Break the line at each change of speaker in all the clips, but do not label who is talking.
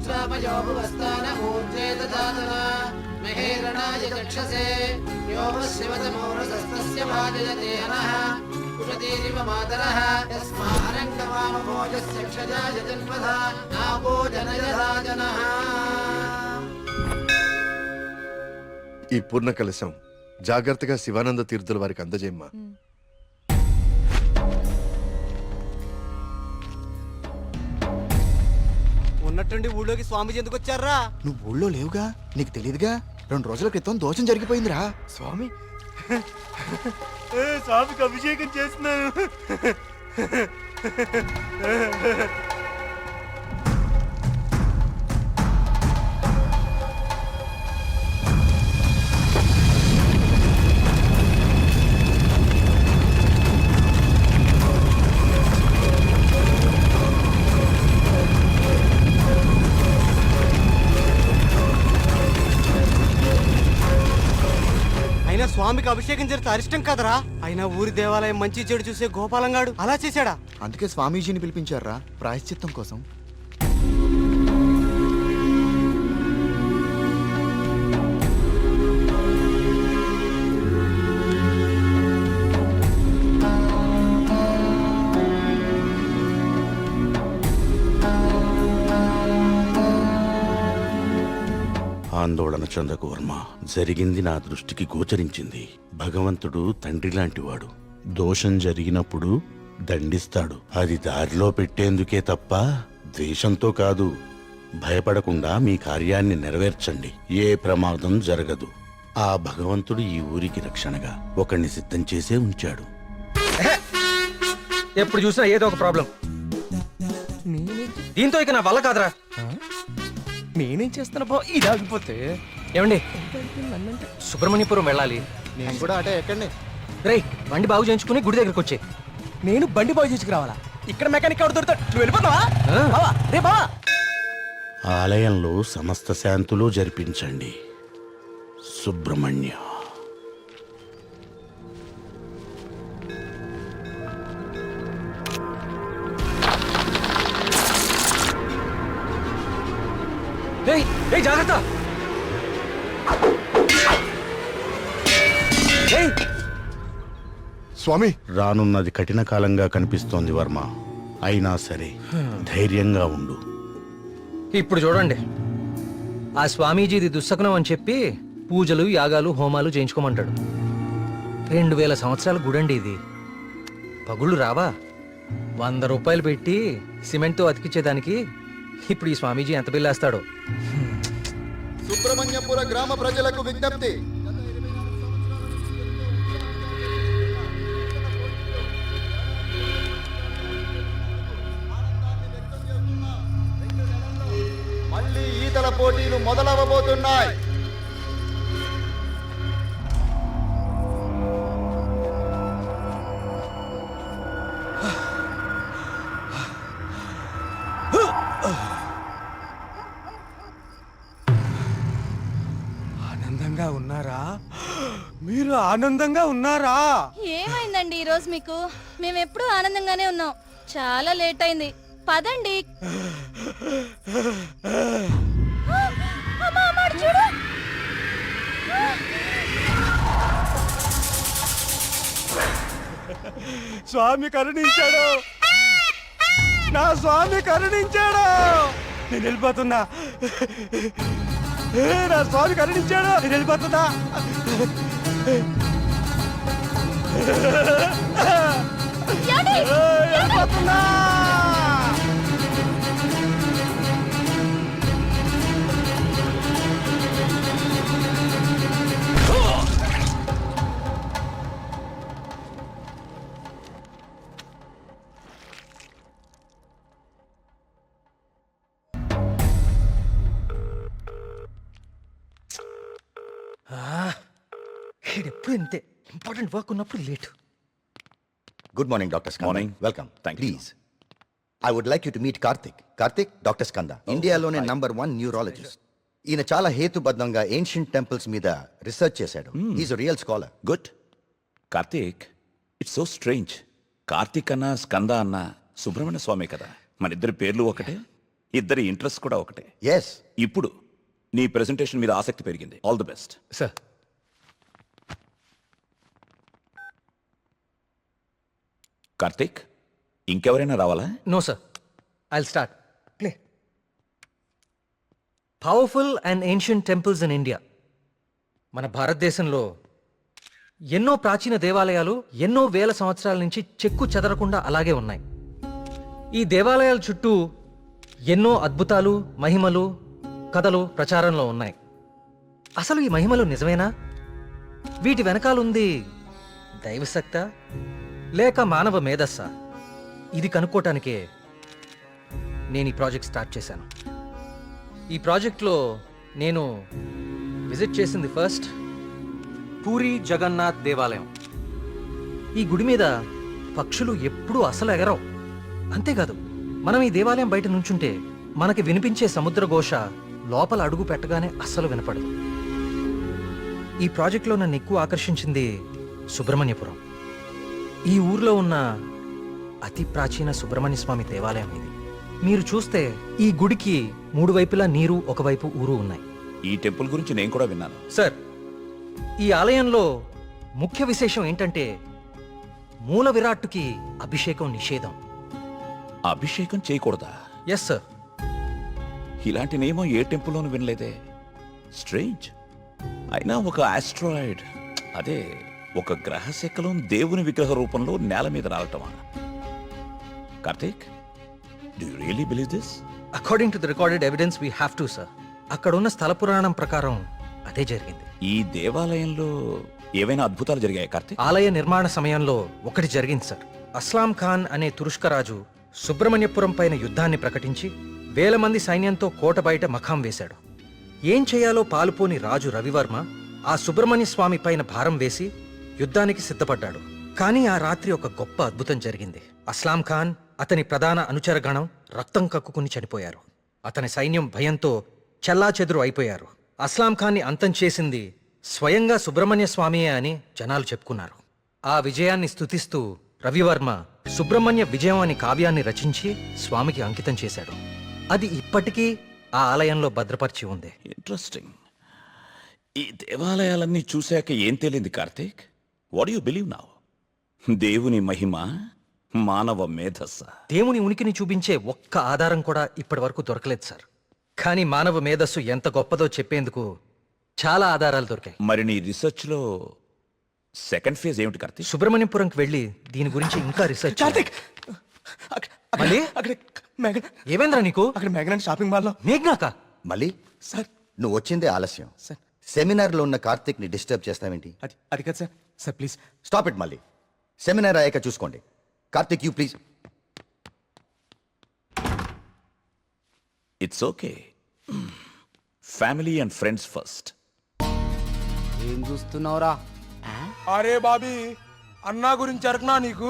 स्वापयो भुवस्तान ऊर्जेत दातना महेरणाय चक्षसे यो शिवतमोरसस्तस्य भाजयते अनः कुशतीरिव मातरः यस्मारङ्गवामभोजस्य क्षजाय जन्मधा नापो जनयराजनः।
ఈ పూర్ణ కలశం జాగ్రత్తగా శివానంద తీర్థుల వారికి అందజేయమ్మా.
ఉన్నట్టుండి ఊళ్ళోకి స్వామీజీ ఎందుకు వచ్చారా?
నువ్వు ఊళ్ళో లేవుగా, నీకు తెలియదుగా. 2 రోజుల క్రితం దోషం జరిగిపోయిందిరా.
స్వామి స్వామికి అభిషేకం చేస్తున్నాను. స్వామికి అభిషేకం జరిగితే అరిష్టం కదరా. అయినా ఊరి దేవాలయం మంచి చెడు చూసే గోపాలంగాడు అలా చేశాడా?
అందుకే స్వామీజీని పిలిపించారా ప్రాయశ్చిత్తం కోసం.
ఆందోళన చెందకు వర్మ. జరిగింది నా దృష్టికి గోచరించింది. భగవంతుడు తండ్రి లాంటివాడు. దోషం జరిగినప్పుడు దండిస్తాడు. అది దారిలో పెట్టేందుకే తప్ప ద్వేషంతో కాదు. భయపడకుండా మీ కార్యాన్ని నెరవేర్చండి. ఏ ప్రమాదం జరగదు. ఆ భగవంతుడు ఈ ఊరికి రక్షణగా ఒకణ్ణి సిద్ధం చేసే ఉంచాడు.
ఎప్పుడు చూసినా ఏదో ఒక ప్రాబ్లం. దీంతో ఇక నా వల్ల కాదురా.
నేనేం చేస్తున్నా బా ఇది ఆగిపోతే.
ఏమండి, సుబ్రహ్మణ్యపురం వెళ్ళాలి.
నేను కూడా అటే ఎక్కండి.
రేయ్, బండి బాగు చేయించుకుని గుడి దగ్గరకు వచ్చే.
నేను బండి బాగు చేసుకురావాలా? ఇక్కడ మెకానిక్ ఎవరు దొరుకుతాడు? నువ్వు వెళ్ళిపోతావా? బావా, రే బావా.
ఆలయంలో సమస్త శాంతులు జరిపించండి. సుబ్రహ్మణ్య.
జాగ్రత్త.
స్వామి,
రానున్నది కఠిన కాలంగా కనిపిస్తోంది వర్మ. అయినా సరే ధైర్యంగా ఉండు.
ఇప్పుడు చూడండి, ఆ స్వామీజీది దుస్సకనం అని చెప్పి పూజలు యాగాలు హోమాలు చేయించుకోమంటాడు. 2000 సంవత్సరాల గుడండి ఇది. పగుళ్ళు రావా? 100 రూపాయలు పెట్టి సిమెంట్తో అతికించేదానికి ఇప్పుడు ఈ స్వామీజీ ఎంత బిల్లేస్తాడో.
సుబ్రహ్మణ్యపుర గ్రామ ప్రజలకు విజ్ఞప్తి. మళ్ళీ ఈతల పోటీలు మొదలవబోతున్నాయి.
ఉన్నారా? మీరు ఆనందంగా ఉన్నారా?
ఏమైందండి ఈరోజు మీకు? మేము ఎప్పుడూ ఆనందంగానే ఉన్నాం. చాలా లేట్ అయింది, పదండి. చూడు,
స్వామి కరుణించాడు. నా స్వామి కరుణించాడు. నేను వెళ్ళిపోతున్నా. నా స్వామి కరుణించాడు. నేను వెళ్ళిపోతున్నా. వెళ్ళిపోతున్నా.
ఎప్పుడు ఇంతే, ఇంపార్టెంట్ వర్క్ ఉన్నప్పుడు late.
Good morning, Dr. Skanda.
Morning.
Welcome.
Thank you.
Please. I would like you to meet Karthik. Karthik, Dr. Skanda. ఇండియాలోనే #1 న్యూరాలజిస్ట్. ఈయన చాలా హేతుబద్ధంగా ఏన్షియంట్ టెంపుల్స్ మీద రీసెర్చ్ చేశాడు. Is real scholar.
Good. Karthik, it's so strange. Karthik అన్న స్కంద అన్న సుబ్రహ్మణ్య స్వామి కదా, మన ఇద్దరి పేర్లు ఒకటే. ఇద్దరి ఇంట్రెస్ట్ కూడా ఒకటే.
ఎస్.
ఇప్పుడు నీ ప్రెజెంటేషన్ మీద ఆసక్తి పెరిగింది. All the best.
Sir
Karthik, ఇంకెవరైనా రావాలా?
No sir, I'll start play. Powerful and ancient temples in India. మన భారతదేశంలో ఎన్నో ప్రాచీన దేవాలయాలు ఎన్నో వేల సంవత్సరాల నుంచి చెక్కు చెదరకుండా అలాగే ఉన్నాయి. ఈ దేవాలయాల చుట్టూ ఎన్నో అద్భుతాలు, మహిమలు, కథలు ప్రచారంలో ఉన్నాయి. అసలు ఈ మహిమలు నిజమేనా? వీటి వెనకాలుంది దైవశక్తా లేక మానవ మేధస్సా? ఇది కనుక్కోటానికే నేను ఈ ప్రాజెక్ట్ స్టార్ట్ చేశాను. ఈ ప్రాజెక్ట్లో నేను విజిట్ చేసింది ఫస్ట్ పూరి జగన్నాథ్ దేవాలయం. ఈ గుడి మీద పక్షులు ఎప్పుడూ అసలు ఎగరవు. అంతేకాదు, మనం ఈ దేవాలయం బయట నుంచుంటే మనకి వినిపించే సముద్ర ఘోష లోపల అడుగు పెట్టగానే అస్సలు వినపడదు. ఈ ప్రాజెక్ట్లో నన్ను ఎక్కువ ఆకర్షించింది సుబ్రహ్మణ్యపురం. ఈ ఊర్లో ఉన్న అతి ప్రాచీన సుబ్రహ్మణ్య స్వామి దేవాలయం ఇది. మీరు చూస్తే ఈ గుడికి 3 వైపులా నీరు, ఒకవైపు ఊరు ఉన్నాయి.
ఈ టెంపుల్ గురించి నేను కూడా విన్నాను.
సార్, ఈ ఆలయంలో ముఖ్య విశేషం ఏంటంటే మూల విరాట్టుకి అభిషేకం నిషేధం.
అభిషేకం చేయకూడదా?
Yes sir.
ఇలాంటి నియమం ఏ టెంపుల్లోనూ వినలేదే. స్ట్రేంజ్. అయినా ఒక ఆస్ట్రాయిడ్, అదే ఒక గ్రహశకలం దేవుని విగ్రహ రూపంలో నేల మీద రావటమా? Karthik, do you really believe this?
According to the recorded evidence we have to sir. అక్కడున్న స్థల పురాణం ప్రకారం అదే జరిగింది.
ఈ దేవాలయంలో ఏవైనా అద్భుతాలు జరిగాయి కార్తీక్?
ఆలయ నిర్మాణ సమయంలో ఒకటి జరిగింది సార్. అస్లాం ఖాన్ అనే తురుష్క రాజు సుబ్రహ్మణ్యపురం పైన యుద్ధాన్ని ప్రకటించి 1000 మంది సైన్యంతో కోట బయట మఖాం వేశాడు. ఏం చేయాలో పాలుపోని రాజు రవివర్మ ఆ సుబ్రహ్మణ్య స్వామి పైన భారం వేసి యుద్ధానికి సిద్ధపడ్డాడు. కానీ ఆ రాత్రి ఒక గొప్ప అద్భుతం జరిగింది. అస్లాం ఖాన్, అతని ప్రధాన అనుచరగణం రక్తం కక్కుకుని చనిపోయారు. అతని సైన్యం భయంతో చెల్లాచెదురు అయిపోయారు. అస్లాం ఖాన్ని అంతం చేసింది స్వయంగా సుబ్రహ్మణ్య స్వామియే అని జనాలు చెప్పుకున్నారు. ఆ విజయాన్ని స్తుతిస్తూ రవివర్మ సుబ్రహ్మణ్య విజయం అని కావ్యాన్ని రచించి స్వామికి అంకితం చేశాడు. అది ఇప్పటికీ ఆ ఆలయంలో భద్రపరిచి ఉంది.
ఇంట్రెస్టింగ్. ఈ దేవాలయాలన్నీ చూశాక ఏం తేలింది Karthik? What you believe now? దేవుని మహిమ, మానవ మేధస్స?
దేవుని ఉనికిని చూపించే ఒక్క ఆధారం కూడా ఇప్పటి వరకు దొరకలేదు సార్. కానీ మానవ మేధస్సు ఎంత గొప్పదో చెప్పేందుకు చాలా ఆధారాలు దొరికాయి.
మరి నీ రీసెర్చ్ లో సెకండ్ ఫేజ్ ఏమిటి కార్తీక్?
సుబ్రహ్మణ్యపురంకి వెళ్ళి దీని గురించి ఇంకా రీసెర్చ్
కార్తిక్,
మళ్ళీ?
అక్కడ మేఘన,
ఏమేంద్రా నీకు?
అక్కడ మేఘన షాపింగ్ మాల్లో.
మేఘ్నాక?
మళ్ళీ
సార్,
నువ్వు వచ్చిందే ఆలస్యం.
సార్,
సెమినార్లో ఉన్న కార్తిక్ ని డిస్టర్బ్ చేస్తావేంటి?
అది కాదు sir. Sir please
stop it. మళ్ళీ సెమినార్ అయ్యాక చూసుకోండి. Karthik, you please.
It's okay. Family and friends first.
ఏం చూస్తున్నావురా?
అరే బాబీ, అన్నా గురించి అరకనా నీకు?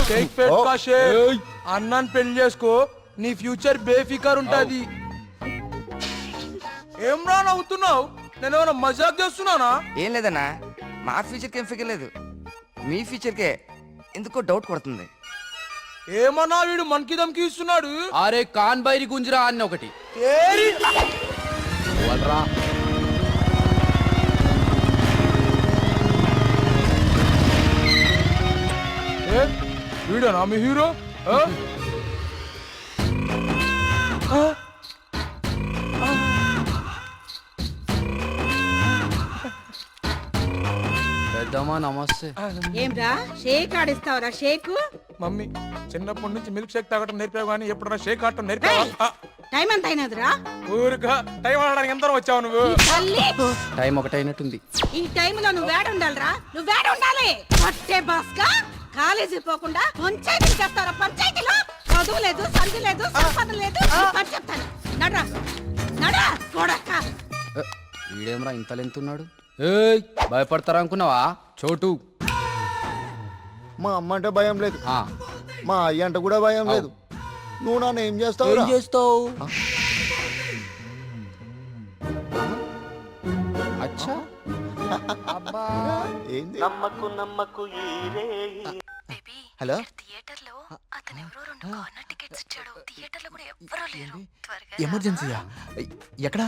షేక్ పేట్ కా షేక్. అన్నాన్ని పెళ్లి చేసుకో, నీ ఫ్యూచర్ బేఫికర్ ఉంటది. ఏం రా నవ్వుతున్నావు? నేనేమైనా మజాక్ చేస్తున్నానా?
ఏం లేదన్నా, మా ఫ్యూచర్కి ఏం ఫిగర్ లేదు, మీ ఫ్యూచర్కే ఎందుకో డౌట్ కొడుతుంది.
ఏమన్నా వీడు మనకి దమ్కి ఇస్తున్నాడు?
అరే కాన్ బైరి గుంజరా అన్న ఒకటి.
ఏరి వీడనా మీ హీరో?
పెద్దమ్మా నమస్తే.
ఏంరా షేక్ ఆడిస్తావరా? షేక్
మమ్మీ, చిన్నప్పటి నుంచి మిల్క్ షేక్ తాగటం నేర్పావు కానీ ఎప్పుడన్నా షేక్ ఆడటం నేర్పావా?
టైం ఎంత అయినదిరా?
ఊరుగా టైం ఆడడానికి ఎంత వచ్చావు నువ్వు?
తల్లి,
టైం ఒకటైనట్టుంది.
ఈ టైంలో నువ్వు వేడ ఉండాలిరా, నువ్వు వేడ ఉండాలి. పట్టే బాస్కా కాలేజీ పోకుండా పంచాయతీ చేస్తారా? పంచాయతీలో చదువు లేదు, సంధి లేదు, సంపాదన లేదు. పని చెప్తాను, నడరా నడరా కొడక.
వీడేమరా ఇంత లెంతున్నాడు? ఏయ్, భయపడతారా అనుకున్నావా చోటు?
మా అమ్మ అంటే భయం లేదు,
ఆ,
మా అయ్య అంటే కూడా భయం లేదు. నువ్వు నన్ను ఏం చేస్తావు?
ఏం చేస్తావు? అచ్చా,
ఏంది?
బేబీ,
హలో,
థియేటర్లో అతను ఎవరో 2 కార్నర్ టికెట్స్ టికెట్స్ ఇచ్చాడు థియేటర్లో కూడా ఎవ్వరూ లేరు త్వరగా
ఎమర్జెన్సీయా ఎక్కడా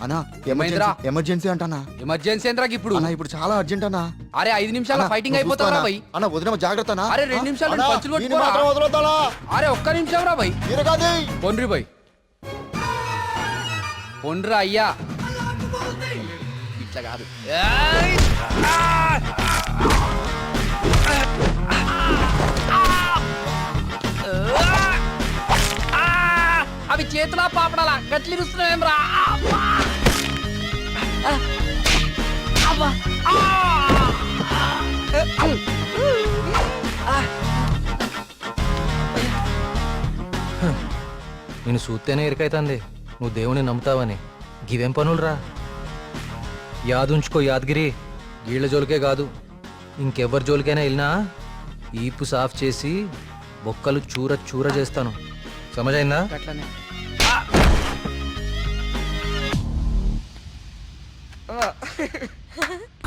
అన్నా
ఏమైందిరా?
ఎమర్జెన్సీ అంటానా
ఎమర్జెన్సీ ఏంద్రాకి ఇప్పుడు
అన్నా ఇప్పుడు చాలా అర్జెంట్ అన్నా
అరే 5 నిమిషాల
అన్నా,
ఫైటింగ్
నువ్వు
అయిపోతావురా
చూస్తావా?
భయ్
అన్నా వదిన జాగ్రత్త అన్నా.
అరే 2 నిమిషాలు
అన్నా,
పంచులు
దీన్ని
కొట్టుకోరా.
మాత్రం వదలొద్దాలా?
అరే ఒక్క నిమిషం రా భయ్
తిరగది.
పొండ్రి భయ్ పొండ్రా అయ్యా ఇట్లా కాదు ఏయ్! అవి చేతులా పాపడాలా గట్లిరుస్తున్నావేం రా
నేను చూస్తేనే ఎరికైతుంది నువ్వు దేవుని నమ్ముతావని గివేం పనులురా యాదుంచుకో యాదగిరి గీళ్ల జోలికే కాదు ఇంకెవ్వరి జోలికైనా వెళ్ళినా ఈపు సాఫ్ చేసి బొక్కలు చూర చూర చేస్తాను సమజైందా
అట్లనే